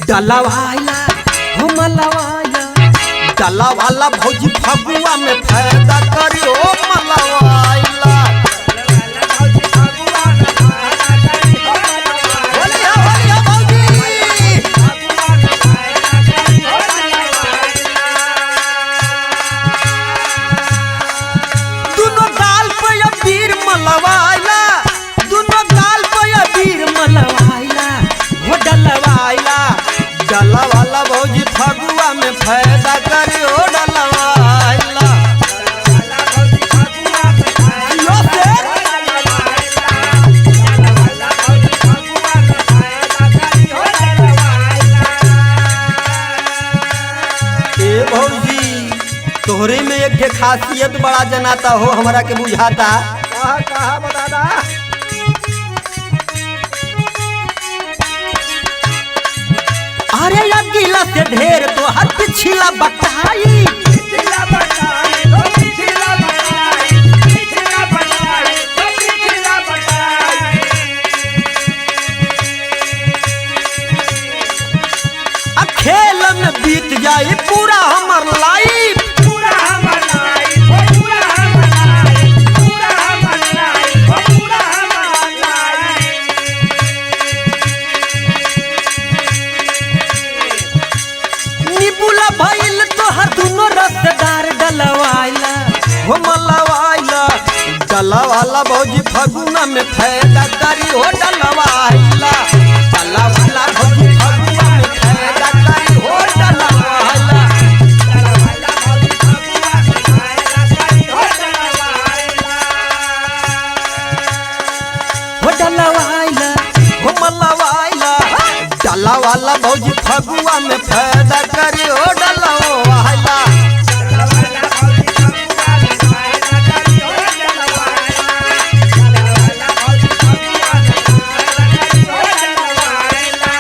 डलवाइला हो मलवाइला डला वाला भौजी फगुआ में फायदा करियो मलवाइला दोनों गाल पे अबीर मलवाइला दोनों गाल पे अबीर मलवाइला हो डलवाइला डला वाला भौजी फगुआ में फायदा करियो डलवाइला ए भौजी तोहरे में एक के खासियत बड़ा जनाता हो हमरा के बुझाता कहा बताना अरे अगीला से ढेर तो हर पिछला बताई पिछला बताई तो पिछला बताई पिछला बताई तो पिछला बताई खेल में बीत जाए पूरा हमर लाइफ पूरा हमर लाइफ हो पूरा हमर लाइफ पूरा हमर लाइफ हो पूरा हमर लाइफ निबुला भइल तो हर दोनों रसदार डलवाइला हो मलवाइला डलवाला भौजी फगुना में फायदा करी हो डलवाइला डलवाला भौजी फगुना में फायदा करी हो डलवाइला डलवाइला भौजी फगुआ में फायदा करी हो डलवाइला हो डलवाइला हो मलवाइला डलवाला भौजी फगुआ में फायदा करी हो डलवाइला डलवाइला भौजी फगुआ में फायदा करी हो डलवाइला डलवाइला भौजी फगुआ में फायदा करी हो डलवाइला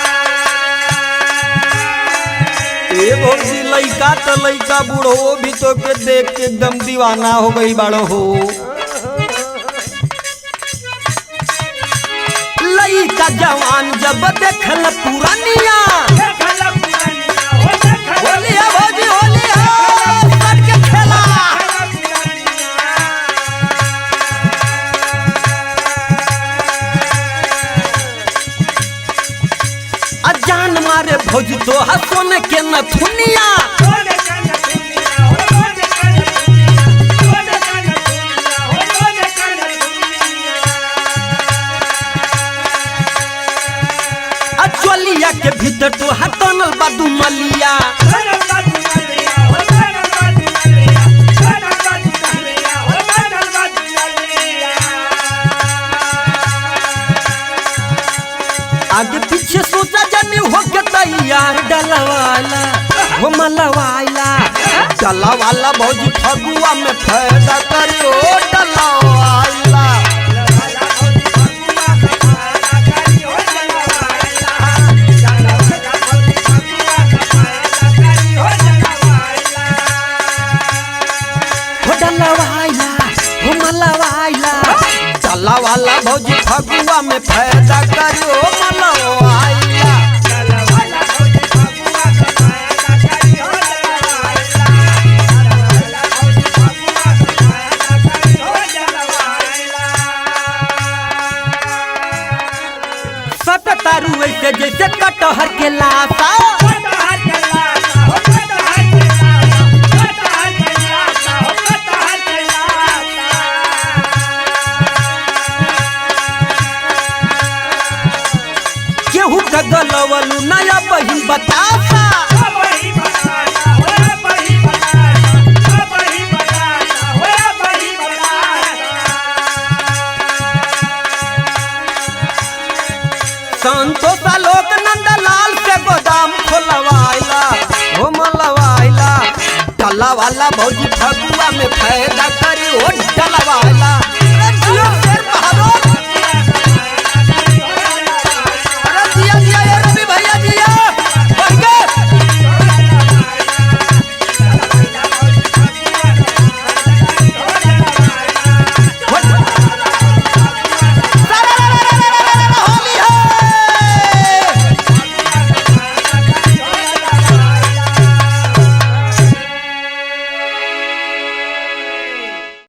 ए भौजी लइका तो लइका बूढ़ो भी तो के देख के एकदम दीवाना हो गई बाड़ो हो लइका जवान जब देखल पुरानिया देखल पुरानिया हो देखल होलिया भौजी होलिया सट के खेला अजान मारे भौजी तो हसोन के नथुनिया अचलिया के भीतर तो हटनल बादू मलिया आगे पीछे सोचा जानी हो के तैयार डलवाला हो मलवाइला डलवाला भौजी फगुआ में फायदा करियो डलवाइला हो डलवाइला हो मलवाइला डलवाला भौजी फगुआ में फायदा करियो मलवाइला सट तारू ऐसे जैसे कटहर के लाशा केहू का गलवलू नया बहिन बतासा संतोषा लोक नंदलाल से गोदाम खोलवाइला हो मलवाइला डलवाला भौजी फगुआ में फायदा करी हो डलवाइला